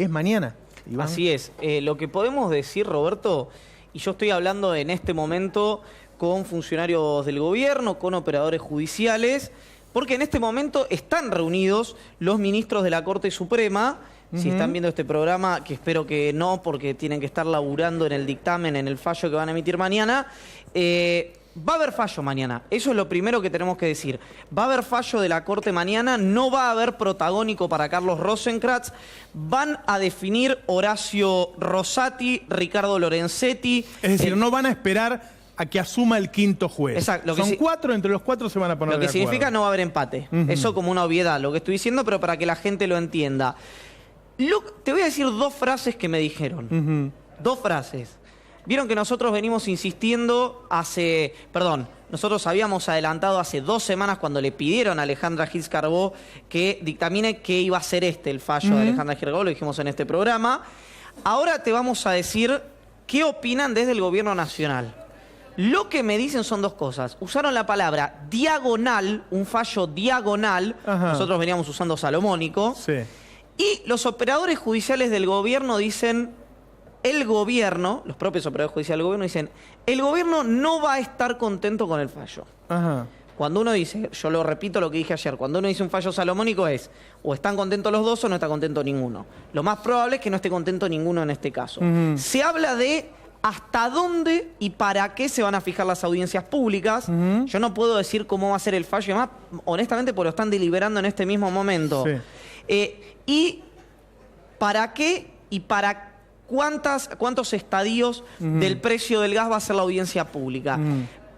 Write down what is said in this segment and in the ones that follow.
es mañana, Iván. Así es. Lo que podemos decir, Roberto, y yo estoy hablando en este momento con funcionarios del gobierno, con operadores judiciales, porque en este momento están reunidos los ministros de la Corte Suprema. Si están viendo este programa, que espero que no, porque tienen que estar laburando en el dictamen, en el fallo que van a emitir mañana. Va a haber fallo mañana, eso es lo primero que tenemos que decir. Va a haber fallo de la Corte mañana, no va a haber protagónico para Carlos Rosenkrantz. Van a definir Horacio Rosati, Ricardo Lorenzetti. Es decir, no van a esperar a que asuma el quinto juez. Exacto. Son cuatro, entre los cuatro se van a poner de acuerdo. Lo que significa no va a haber empate. Eso como una obviedad, lo que estoy diciendo, pero para que la gente lo entienda. Te voy a decir dos frases que me dijeron. Dos frases. Vieron que nosotros venimos insistiendo nosotros habíamos adelantado hace 2 semanas cuando le pidieron a Alejandra Gils Carbó que dictamine qué iba a ser el fallo de Alejandra Gils Carbó, lo dijimos en este programa. Ahora te vamos a decir qué opinan desde el gobierno nacional. Lo que me dicen son dos cosas. Usaron la palabra diagonal, un fallo diagonal. Nosotros veníamos usando salomónico. Sí. Y los operadores judiciales del gobierno dicen, los propios operadores judiciales del gobierno dicen, el gobierno no va a estar contento con el fallo. Cuando uno dice, yo lo repito lo que dije ayer, cuando uno dice un fallo salomónico es, o están contentos los dos o no está contento ninguno. Lo más probable es que no esté contento ninguno en este caso. Se habla de hasta dónde y para qué se van a fijar las audiencias públicas. Yo no puedo decir cómo va a ser el fallo, además, honestamente, porque lo están deliberando en este mismo momento. Y para qué y para cuántos estadios del precio del gas va a ser la audiencia pública.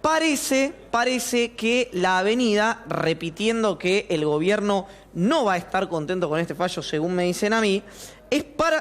Parece que la avenida, repitiendo que el gobierno no va a estar contento con este fallo, según me dicen a mí,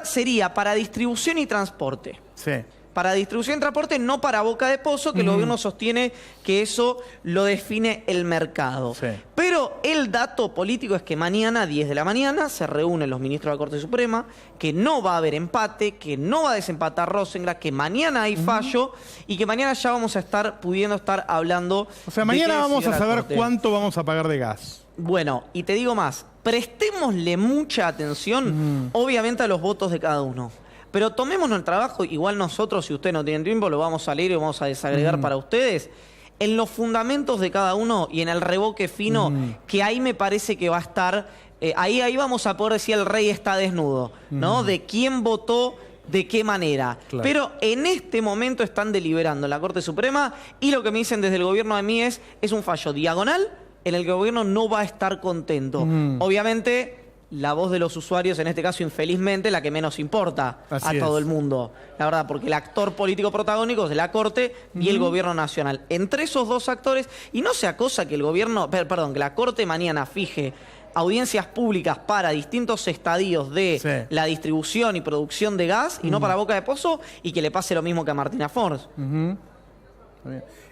sería para distribución y transporte. Sí. Para distribución y transporte, no para boca de pozo, que el gobierno sostiene que eso lo define el mercado. Sí. Pero el dato político es que mañana, 10 de la mañana, se reúnen los ministros de la Corte Suprema, que no va a haber empate, que no va a desempatar Rosenkrantz, que mañana hay fallo y que mañana ya vamos a estar pudiendo estar hablando. O sea, mañana vamos a saber cuánto vamos a pagar de gas. Bueno, y te digo más, prestémosle mucha atención, obviamente, a los votos de cada uno. Pero tomémonos el trabajo, igual nosotros, si ustedes no tienen tiempo, lo vamos a leer y lo vamos a desagregar para ustedes, en los fundamentos de cada uno y en el revoque fino, que ahí me parece que va a estar, ahí vamos a poder decir el rey está desnudo, ¿no? De quién votó, de qué manera. Claro. Pero en este momento están deliberando en la Corte Suprema y lo que me dicen desde el gobierno de mí es un fallo diagonal en el que el gobierno no va a estar contento. Obviamente, la voz de los usuarios, en este caso, infelizmente, la que menos importa a todo el mundo. La verdad, porque el actor político protagónico es la Corte y el gobierno nacional. Entre esos dos actores, y no sea cosa que que la Corte mañana fije audiencias públicas para distintos estadios de la distribución y producción de gas, y no para boca de pozo, y que le pase lo mismo que a Martina Fors.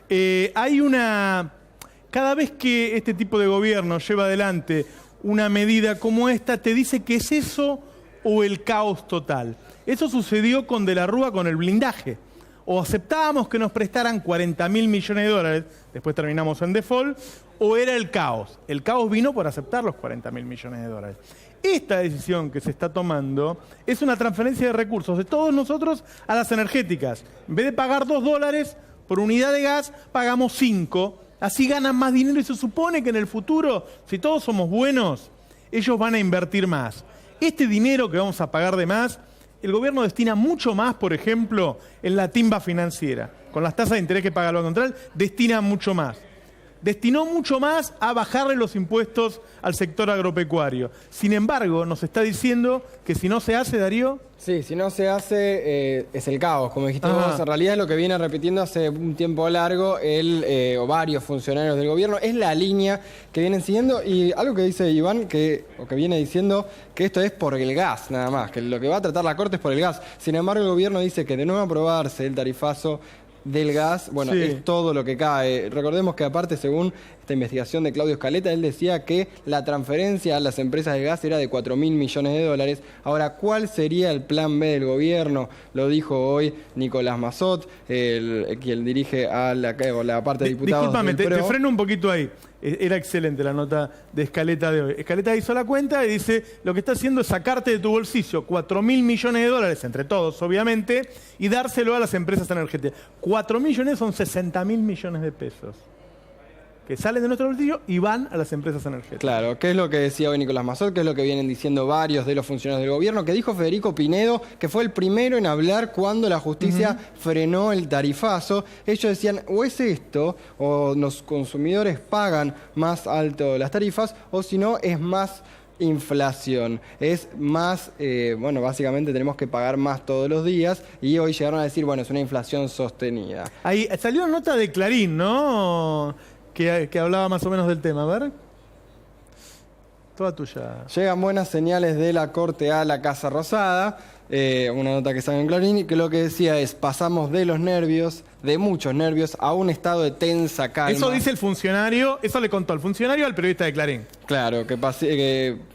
Hay una... Cada vez que este tipo de gobierno lleva adelante una medida como esta, te dice que es eso o el caos total. Eso sucedió con De la Rúa con el blindaje. O aceptábamos que nos prestaran 40.000 millones de dólares, después terminamos en default, o era el caos. El caos vino por aceptar los 40.000 millones de dólares. Esta decisión que se está tomando es una transferencia de recursos de todos nosotros a las energéticas. En vez de pagar $2 por unidad de gas, pagamos 5. Así ganan más dinero y se supone que en el futuro, si todos somos buenos, ellos van a invertir más. Este dinero que vamos a pagar de más, el gobierno destina mucho más, por ejemplo, en la timba financiera. Con las tasas de interés que paga el Banco Central, destina mucho más. Destinó mucho más a bajarle los impuestos al sector agropecuario. Sin embargo, nos está diciendo que si no se hace, Darío... Sí, si no se hace, es el caos. Como dijiste vos, en realidad es lo que viene repitiendo hace un tiempo largo o varios funcionarios del gobierno. Es la línea que vienen siguiendo y algo que dice Iván, o que viene diciendo, que esto es por el gas, nada más, que lo que va a tratar la Corte es por el gas. Sin embargo, el gobierno dice que de nuevo aprobarse el tarifazo del gas, bueno, es todo lo que cae. Recordemos que aparte, según esta investigación de Claudio Scaletta, él decía que la transferencia a las empresas de gas era de 4.000 millones de dólares. Ahora, ¿cuál sería el plan B del gobierno? Lo dijo hoy Nicolás Massot, quien dirige a la parte de diputados. Discúlpame, del PRO. te freno un poquito ahí. Era excelente la nota de Scaletta de hoy. Scaletta hizo la cuenta y dice, lo que está haciendo es sacarte de tu bolsillo 4.000 millones de dólares, entre todos, obviamente, y dárselo a las empresas energéticas. 4.000 millones son 60.000 millones de pesos que salen de nuestro bolsillo y van a las empresas energéticas. Claro, ¿qué es lo que decía hoy Nicolás Massot? ¿Qué es lo que vienen diciendo varios de los funcionarios del gobierno? Que dijo Federico Pinedo, que fue el primero en hablar cuando la justicia frenó el tarifazo. Ellos decían, o es esto, o los consumidores pagan más alto las tarifas, o si no, es más inflación. Es más, básicamente tenemos que pagar más todos los días, y hoy llegaron a decir, bueno, es una inflación sostenida. Ahí salió una nota de Clarín, ¿no? Que hablaba más o menos del tema. A ver. Toda tuya. Llegan buenas señales de la Corte a la Casa Rosada. Una nota que sale en Clarín, que lo que decía es, pasamos de los nervios, de muchos nervios, a un estado de tensa calma. Eso dice el funcionario, eso le contó el funcionario al periodista de Clarín. Claro, que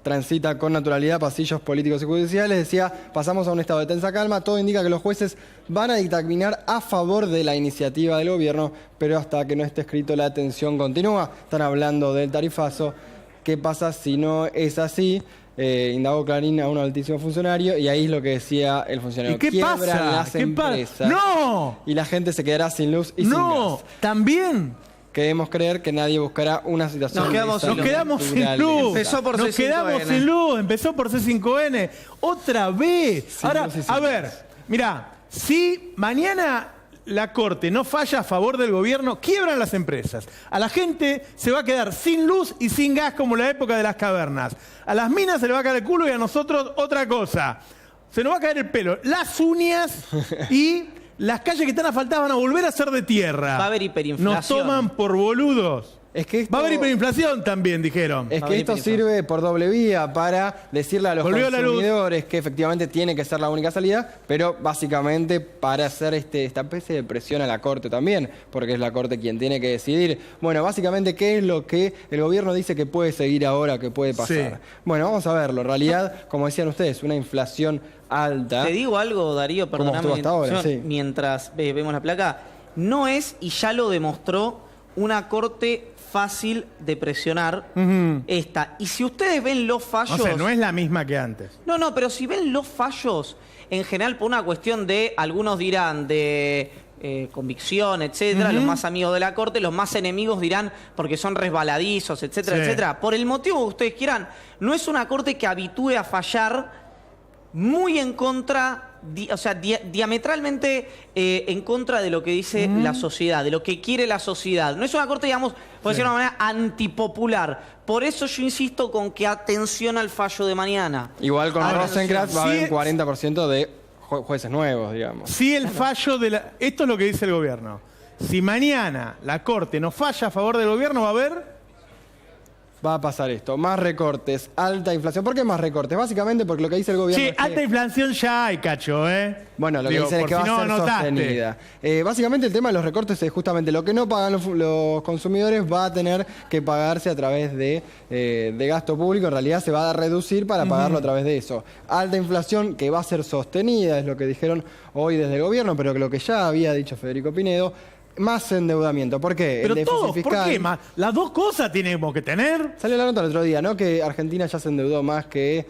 transita con naturalidad pasillos políticos y judiciales. Decía, pasamos a un estado de tensa calma. Todo indica que los jueces van a dictaminar a favor de la iniciativa del gobierno, pero hasta que no esté escrito la tensión continúa. Están hablando del tarifazo. ¿Qué pasa si no es así? Indagó Clarín a un altísimo funcionario, y ahí es lo que decía el funcionario. ¿Y qué Quiebran pasa? las empresas. ¡No! Y la gente se quedará sin luz y sin gas. ¡No! ¿También? Queremos creer que nadie buscará una situación Nos quedamos sin luz. Empezó por Nos C5N. quedamos sin luz. Empezó por C5N. Otra vez. Sin Ahora, luz y sin a ver, mirá, si mañana la Corte no falla a favor del gobierno, quiebran las empresas. A la gente se va a quedar sin luz y sin gas como en la época de las cavernas. A las minas se le va a caer el culo y a nosotros otra cosa. Se nos va a caer el pelo, las uñas y las calles que están asfaltadas van a volver a ser de tierra. Va a haber hiperinflación. Nos toman por boludos. Es que esto, Va a haber hiperinflación también, dijeron. Es que esto sirve por doble vía para decirle a los consumidores que efectivamente tiene que ser la única salida, pero básicamente para hacer esta especie de presión a la Corte también, porque es la Corte quien tiene que decidir. Bueno, básicamente, ¿qué es lo que el gobierno dice que puede seguir ahora, que puede pasar? Sí. Bueno, vamos a verlo. En realidad, como decían ustedes, una inflación alta. Te digo algo, Darío, perdóname. Hasta ahora, sí. Mientras vemos la placa, no es, y ya lo demostró, una Corte fácil de presionar esta. Y si ustedes ven los fallos... O sea, no es la misma que antes. No, pero si ven los fallos, en general por una cuestión de, algunos dirán, de convicción, etcétera, los más amigos de la Corte, los más enemigos dirán porque son resbaladizos, etcétera, Sí. etcétera. Por el motivo que ustedes quieran, no es una Corte que habitúe a fallar muy en contra... diametralmente en contra de lo que dice la sociedad, de lo que quiere la sociedad. No es una Corte, digamos, por decirlo de una manera, antipopular. Por eso yo insisto con que atención al fallo de mañana. Igual con Rosenkrantz va a haber Sí, un 40% de jueces nuevos, digamos. Si el fallo de la... Esto es lo que dice el gobierno. Si mañana la Corte no falla a favor del gobierno, va a haber... Va a pasar esto, más recortes, alta inflación. ¿Por qué más recortes? Básicamente porque lo que dice el gobierno Sí, es que... alta inflación ya hay, Cacho, ¿eh? Bueno, lo Digo, que dicen es por que va si a no ser notaste. sostenida. Básicamente el tema de los recortes es justamente lo que no pagan los consumidores va a tener que pagarse a través de gasto público. En realidad se va a reducir para pagarlo a través de eso. Alta inflación que va a ser sostenida, es lo que dijeron hoy desde el gobierno, pero que lo que ya había dicho Federico Pinedo. Más endeudamiento. ¿Por qué? Pero el todos, déficit ¿por fiscal. qué más? Las dos cosas tenemos que tener. Salió la nota el otro día, ¿no? Que Argentina ya se endeudó más que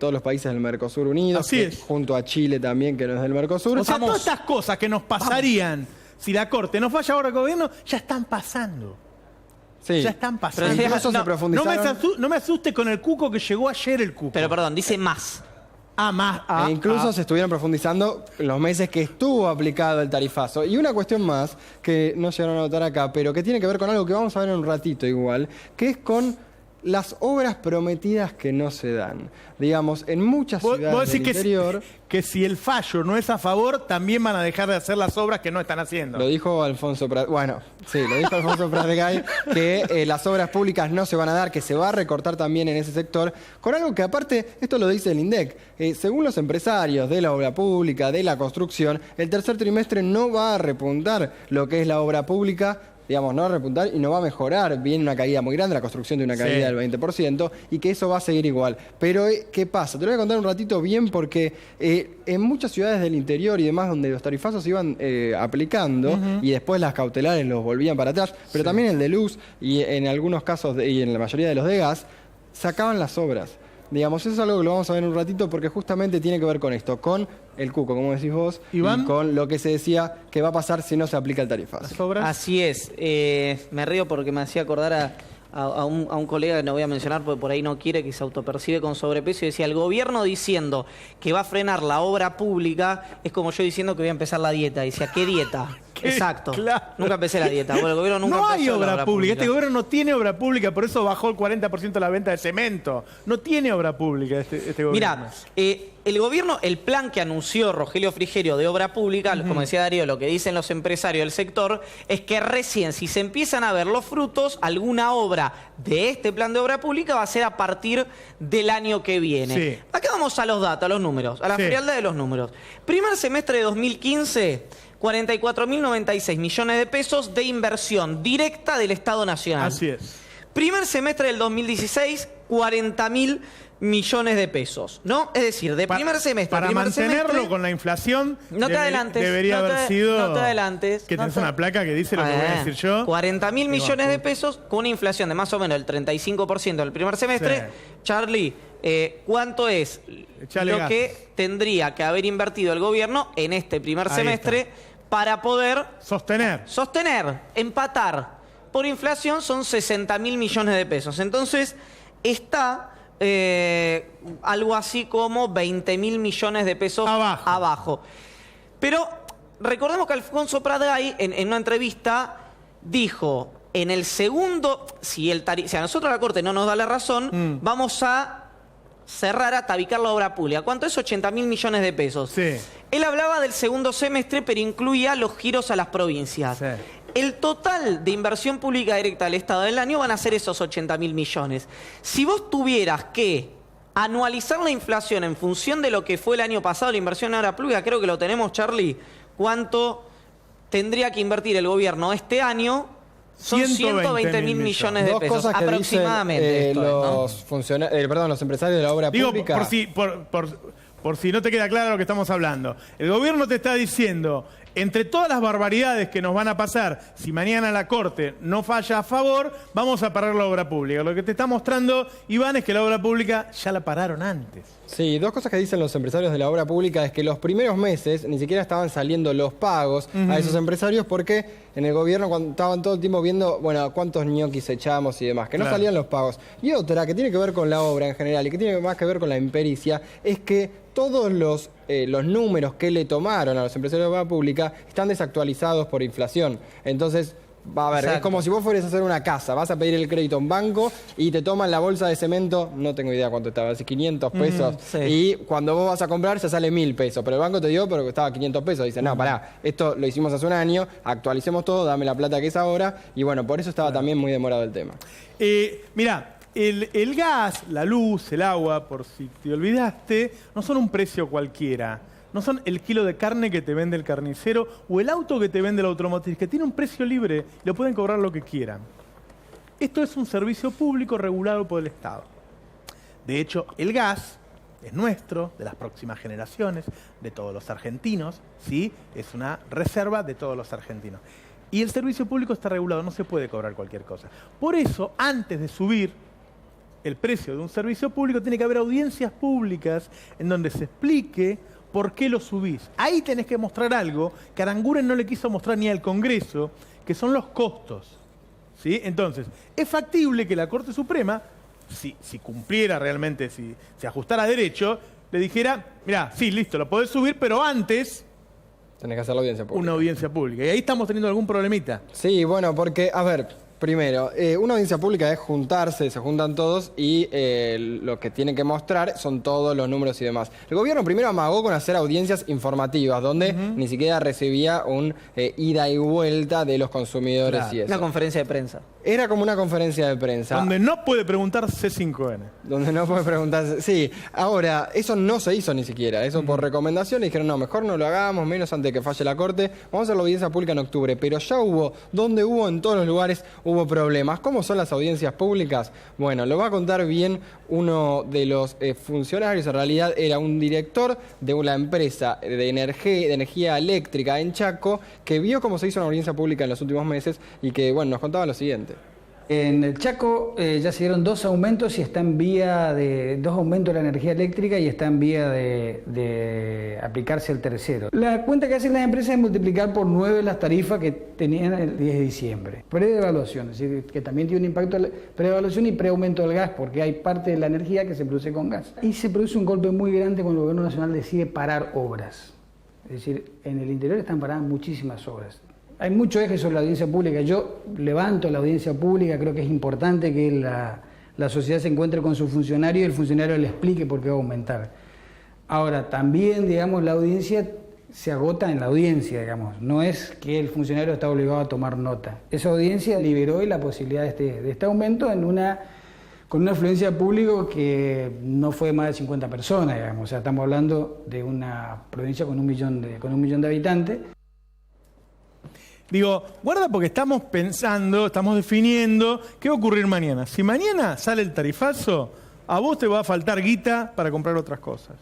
todos los países del Mercosur unidos. Así es. Junto a Chile también, que no es del Mercosur. O sea, todas estas cosas que nos pasarían si la Corte no falla ahora el gobierno, ya están pasando. Sí. Ya están pasando. Pero incluso se profundizaron. No me asuste con el cuco que llegó ayer el cuco. Pero perdón, dice más. E incluso se estuvieron profundizando los meses que estuvo aplicado el tarifazo. Y una cuestión más, que no llegaron a notar acá, pero que tiene que ver con algo que vamos a ver en un ratito igual, que es con las obras prometidas que no se dan. Digamos, en muchas ciudades del interior... que si el fallo no es a favor, también van a dejar de hacer las obras que no están haciendo. Lo dijo Alfonso Prat... Bueno, sí, lo dijo Alfonso Pratgay, que las obras públicas no se van a dar, que se va a recortar también en ese sector, con algo que aparte, esto lo dice el INDEC, según los empresarios de la obra pública, de la construcción, el tercer trimestre no va a repuntar lo que es la obra pública digamos, no va a repuntar y no va a mejorar. Viene una caída muy grande, la construcción de una caída del 20%, y que eso va a seguir igual. Pero, ¿qué pasa? Te lo voy a contar un ratito bien porque en muchas ciudades del interior y demás donde los tarifazos iban aplicando y después las cautelares los volvían para atrás, pero también el de luz y en algunos casos y en la mayoría de los de gas, sacaban las obras. Digamos, eso es algo que lo vamos a ver en un ratito porque justamente tiene que ver con esto, con el cuco, como decís vos, Iván, y con lo que se decía que va a pasar si no se aplica el tarifazo. ¿Las obras? Así es. Me río porque me hacía acordar a un colega que no voy a mencionar porque por ahí no quiere, que se autopercibe con sobrepeso, y decía, el gobierno diciendo que va a frenar la obra pública es como yo diciendo que voy a empezar la dieta. Y decía, ¿qué dieta? Exacto. Claro. Nunca empecé la dieta. Bueno, el gobierno nunca no hay empezó la obra pública. Este gobierno no tiene obra pública, por eso bajó el 40% la venta de cemento. No tiene obra pública este gobierno. Mirá, el gobierno, el plan que anunció Rogelio Frigerio de obra pública, como decía Darío, lo que dicen los empresarios del sector, es que recién si se empiezan a ver los frutos, alguna obra de este plan de obra pública va a ser a partir del año que viene. Sí. Acá vamos a los datos, a los números, a la frialdad de los números. Primer semestre de 2015... 44.096 millones de pesos de inversión directa del Estado Nacional. Así es. Primer semestre del 2016, 40.000 millones de pesos, ¿no? Es decir, de primer semestre para primer mantenerlo semestre, con la inflación, no te adelantes, debería haber sido... No te adelantes. Que tenés una placa que dice lo que voy a decir yo. 40.000 millones de pesos con una inflación de más o menos el 35% del primer semestre. Sí. Charlie, ¿cuánto es lo que tendría que haber invertido el gobierno en este primer semestre para poder... Sostener, empatar. Por inflación son 60.000 millones de pesos. Entonces, está algo así como 20.000 millones de pesos abajo. Pero recordemos que Alfonso Pratgay, en una entrevista, dijo, en el segundo, si a nosotros la Corte no nos da la razón, vamos a cerrar, a tabicar la obra pública. ¿Cuánto es? 80.000 millones de pesos. Sí. Él hablaba del segundo semestre, pero incluía los giros a las provincias. Sí. El total de inversión pública directa del Estado del año van a ser esos 80.000 millones. Si vos tuvieras que anualizar la inflación en función de lo que fue el año pasado, la inversión en obra pública, creo que lo tenemos, Charlie, ¿cuánto tendría que invertir el gobierno este año? Son 120.000 millones de pesos, aproximadamente. Los empresarios de la obra pública. Por si no te queda claro lo que estamos hablando. El gobierno te está diciendo, entre todas las barbaridades que nos van a pasar, si mañana la Corte no falla a favor, vamos a parar la obra pública. Lo que te está mostrando, Iván, es que la obra pública ya la pararon antes. Sí, dos cosas que dicen los empresarios de la obra pública es que los primeros meses ni siquiera estaban saliendo los pagos a esos empresarios porque en el gobierno cuando estaban todo el tiempo viendo, bueno, cuántos ñoquis echamos y demás, que no salían los pagos. Y otra que tiene que ver con la obra en general y que tiene más que ver con la impericia es que todos los números que le tomaron a los empresarios de la obra pública están desactualizados por inflación. Entonces, va a ver, es como si vos fueras a hacer una casa, vas a pedir el crédito a un banco y te toman la bolsa de cemento, no tengo idea cuánto estaba, así 500 pesos. Y cuando vos vas a comprar ya sale 1.000 pesos, pero el banco te dio pero costaba 500 pesos. Dice, no, pará, esto lo hicimos hace un año, actualicemos todo, dame la plata que es ahora. Y bueno, por eso estaba también muy demorado el tema. Mirá, el gas, la luz, el agua, por si te olvidaste, no son un precio cualquiera. No son el kilo de carne que te vende el carnicero o el auto que te vende la automotriz, que tiene un precio libre y lo pueden cobrar lo que quieran. Esto es un servicio público regulado por el Estado. De hecho, el gas es nuestro, de las próximas generaciones, de todos los argentinos, ¿sí? Es una reserva de todos los argentinos. Y el servicio público está regulado, no se puede cobrar cualquier cosa. Por eso, antes de subir el precio de un servicio público, tiene que haber audiencias públicas en donde se explique por qué lo subís. Ahí tenés que mostrar algo que Aranguren no le quiso mostrar ni al Congreso, que son los costos. ¿Sí? Entonces, es factible que la Corte Suprema, si cumpliera realmente, si se ajustara a derecho, le dijera, mirá, sí, listo, lo podés subir, pero antes tenés que hacer la audiencia pública. Una audiencia pública. Y ahí estamos teniendo algún problemita. Sí, bueno, porque, a ver, Primero, una audiencia pública es juntarse, se juntan todos y lo que tienen que mostrar son todos los números y demás. El gobierno primero amagó con hacer audiencias informativas, donde ni siquiera recibía un ida y vuelta de los consumidores y eso. Una conferencia de prensa. Era como una conferencia de prensa. Donde no puede preguntar C5N. Donde no puede preguntarse. Sí, ahora, eso no se hizo ni siquiera. Eso por recomendación y dijeron, no, mejor no lo hagamos, menos antes de que falle la corte. Vamos a hacer la audiencia pública en octubre. Pero ya donde hubo en todos los lugares, hubo problemas. ¿Cómo son las audiencias públicas? Bueno, lo va a contar bien uno de los funcionarios. En realidad era un director de una empresa de energía eléctrica en Chaco que vio cómo se hizo una audiencia pública en los últimos meses y que, bueno, nos contaba lo siguiente. En el Chaco ya se dieron 2 aumentos y está en vía de 2 aumentos de la energía eléctrica y está en vía de aplicarse el tercero. La cuenta que hacen las empresas es multiplicar por 9 las tarifas que tenían el 10 de diciembre. Predevaluación, es decir, que también tiene un impacto predevaluación y preaumento del gas, porque hay parte de la energía que se produce con gas. Y se produce un golpe muy grande cuando el gobierno nacional decide parar obras. Es decir, en el interior están paradas muchísimas obras. Hay mucho eje sobre la audiencia pública. Yo levanto la audiencia pública, creo que es importante que la sociedad se encuentre con su funcionario y el funcionario le explique por qué va a aumentar. Ahora, también, digamos, la audiencia se agota en la audiencia, digamos. No es que el funcionario está obligado a tomar nota. Esa audiencia liberó la posibilidad de este aumento con una afluencia pública que no fue más de 50 personas, digamos. O sea, estamos hablando de una provincia con un millón de habitantes. Digo, guarda porque estamos pensando, estamos definiendo qué va a ocurrir mañana. Si mañana sale el tarifazo, a vos te va a faltar guita para comprar otras cosas.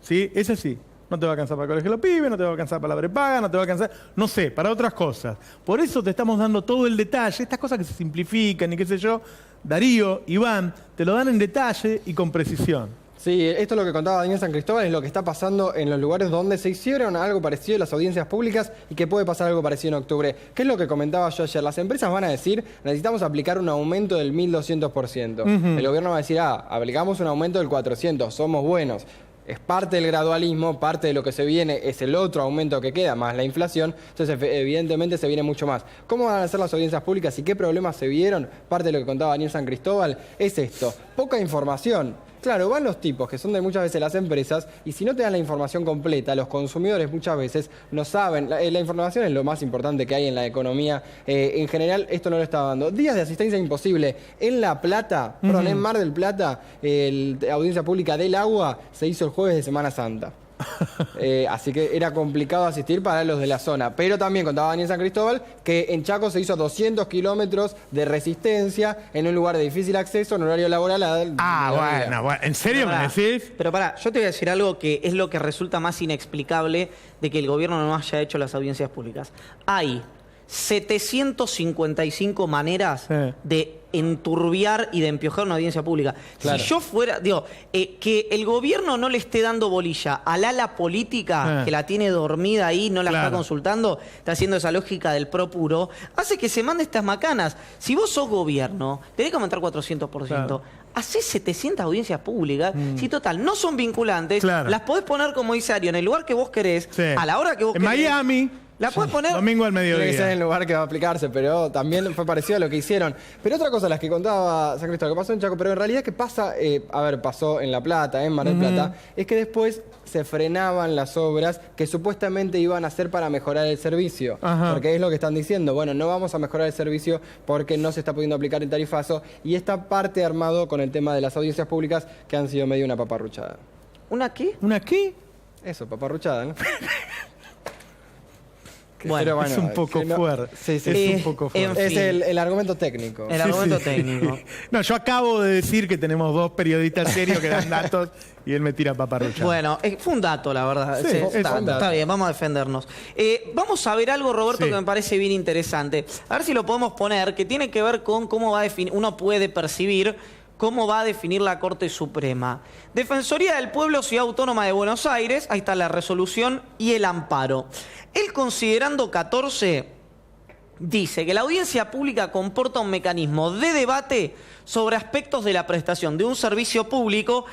¿Sí? Es así. No te va a alcanzar para el colegio de los pibes, no te va a alcanzar para la prepaga, no te va a alcanzar, no sé, para otras cosas. Por eso te estamos dando todo el detalle, estas cosas que se simplifican y qué sé yo. Darío, Iván, te lo dan en detalle y con precisión. Sí, esto es lo que contaba Daniel San Cristóbal, es lo que está pasando en los lugares donde se hicieron algo parecido en las audiencias públicas y que puede pasar algo parecido en octubre. ¿Qué es lo que comentaba yo ayer? Las empresas van a decir, necesitamos aplicar un aumento del 1200%. El gobierno va a decir, aplicamos un aumento del 400%, somos buenos. Es parte del gradualismo, parte de lo que se viene es el otro aumento que queda, más la inflación, entonces evidentemente se viene mucho más. ¿Cómo van a ser las audiencias públicas y qué problemas se vieron? Parte de lo que contaba Daniel San Cristóbal es esto, poca información. Claro, van los tipos que son de muchas veces las empresas y si no te dan la información completa, los consumidores muchas veces no saben. La información es lo más importante que hay en la economía. En general, esto no lo está dando. Días de asistencia imposible. En La Plata, en Mar del Plata, la audiencia pública del agua se hizo el jueves de Semana Santa. Así que era complicado asistir para los de la zona. Pero también contaba Daniel San Cristóbal que en Chaco se hizo 200 kilómetros de resistencia en un lugar de difícil acceso en horario laboral. Bueno, ¿en serio me decís? Pero pará, yo te voy a decir algo que es lo que resulta más inexplicable de que el gobierno no haya hecho las audiencias públicas. Hay 755 maneras de enturbiar y de empiojar una audiencia pública. Claro. Si yo fuera, que el gobierno no le esté dando bolilla al ala política que la tiene dormida ahí, no la está consultando, está haciendo esa lógica del pro puro, hace que se mande estas macanas. Si vos sos gobierno, tenés que aumentar 400%. Claro. Hacés 700 audiencias públicas, si total, no son vinculantes, las podés poner, como dice Ario, en el lugar que vos querés, a la hora que vos querés. En Miami. La puedes poner domingo al mediodía. Tiene que ser el lugar que va a aplicarse, pero también fue parecido a lo que hicieron. Pero otra cosa, las que contaba San Cristóbal, que pasó en Chaco, pero en realidad que pasa, pasó en La Plata, en Mar del Plata, es que después se frenaban las obras que supuestamente iban a hacer para mejorar el servicio. Porque es lo que están diciendo, bueno, no vamos a mejorar el servicio porque no se está pudiendo aplicar el tarifazo. Y esta parte armado con el tema de las audiencias públicas que han sido medio una paparruchada. ¿Una qué? ¿Una qué? Eso, paparruchada, ¿no? Bueno, es un poco fuerte. Sí, es un poco fuerte. Es el argumento técnico. El argumento técnico. No, yo acabo de decir que tenemos 2 periodistas serios que dan datos y él me tira paparrucha. Bueno, fue un dato, la verdad. Sí, está bien, vamos a defendernos. Vamos a ver algo, Roberto, que me parece bien interesante. A ver si lo podemos poner, que tiene que ver con cómo va a definir, uno puede percibir cómo va a definir la Corte Suprema. Defensoría del Pueblo, Ciudad Autónoma de Buenos Aires, ahí está la resolución y el amparo. El considerando 14 dice que la audiencia pública comporta un mecanismo de debate sobre aspectos de la prestación de un servicio público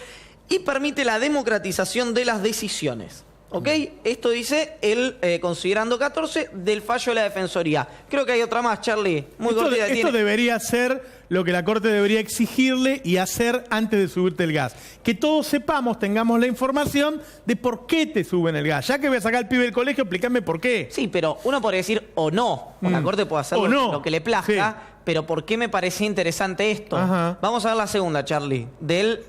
y permite la democratización de las decisiones. ¿Ok? Esto dice el considerando 14 del fallo de la Defensoría. Creo que hay otra más, Charlie. Muy cortita. Esto debería ser lo que la Corte debería exigirle y hacer antes de subirte el gas. Que todos sepamos, tengamos la información de por qué te suben el gas. Ya que voy a sacar al pibe del colegio, explícame por qué. Sí, pero uno podría decir o no. O la Corte puede hacer lo que le plazca. Sí. Pero ¿por qué me parecía interesante esto? Ajá. Vamos a ver la segunda, Charlie. De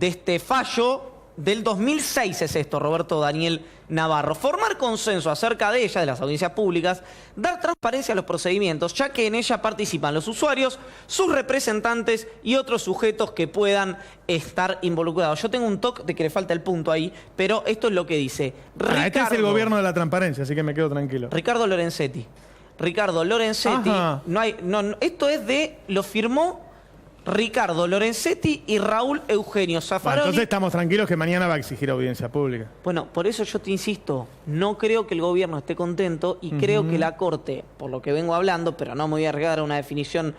este fallo del 2006 es esto, Roberto Daniel Navarro. Formar consenso acerca de ella, de las audiencias públicas, dar transparencia a los procedimientos, ya que en ella participan los usuarios, sus representantes y otros sujetos que puedan estar involucrados. Yo tengo un toque de que le falta el punto ahí, pero esto es lo que dice. Este es el gobierno de la transparencia, así que me quedo tranquilo. Ricardo Lorenzetti, esto es lo firmó Ricardo Lorenzetti y Raúl Eugenio Zaffaroni. Bueno, entonces estamos tranquilos que mañana va a exigir audiencia pública. Bueno, por eso yo te insisto, no creo que el gobierno esté contento y creo que la Corte, por lo que vengo hablando, pero no me voy a arriesgar a una definición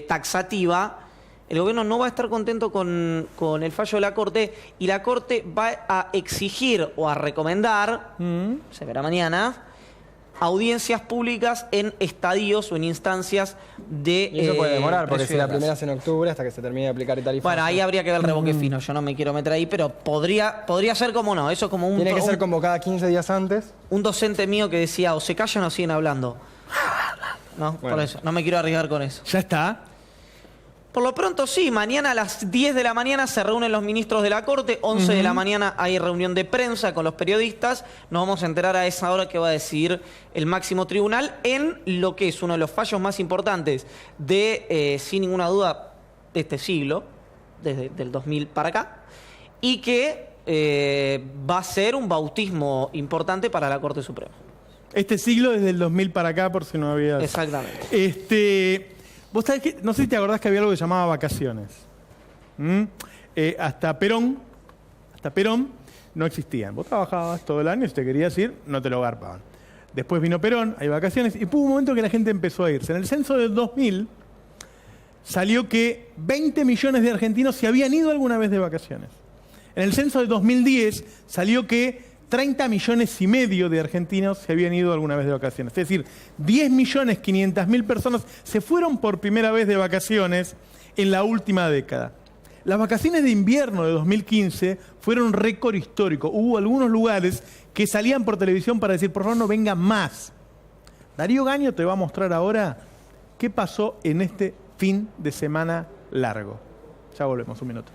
taxativa, el gobierno no va a estar contento con el fallo de la Corte y la Corte va a exigir o a recomendar, se verá mañana, audiencias públicas en estadios o en instancias de... Y eso puede demorar, porque si la primera es en octubre, hasta que se termine de aplicar el tarifazo. Bueno, ahí habría que ver el revoque fino, yo no me quiero meter ahí, pero podría ser como no, eso es como un... Tiene que ser como cada 15 días antes. Un docente mío que decía, o se callan o siguen hablando. No, bueno. Por eso, no me quiero arriesgar con eso. ¿Ya está? Por lo pronto sí, mañana a las 10 de la mañana se reúnen los ministros de la Corte, 11 de la mañana hay reunión de prensa con los periodistas, nos vamos a enterar a esa hora que va a decidir el máximo tribunal en lo que es uno de los fallos más importantes de, sin ninguna duda, de este siglo, desde el 2000 para acá, y que va a ser un bautismo importante para la Corte Suprema. Este siglo desde el 2000 para acá, por si no había... Exactamente. Vos sabés que, no sé si te acordás que había algo que se llamaba vacaciones. Hasta Perón no existían. Vos trabajabas todo el año y si te querías ir, no te lo garpaban. Después vino Perón, hay vacaciones, y hubo un momento que la gente empezó a irse. En el censo del 2000 salió que 20 millones de argentinos se habían ido alguna vez de vacaciones. En el censo del 2010 salió que 30 millones y medio de argentinos se habían ido alguna vez de vacaciones. Es decir, 10.500.000 personas se fueron por primera vez de vacaciones en la última década. Las vacaciones de invierno de 2015 fueron récord histórico. Hubo algunos lugares que salían por televisión para decir, por favor, no vengan más. Darío Gaño te va a mostrar ahora qué pasó en este fin de semana largo. Ya volvemos, un minuto.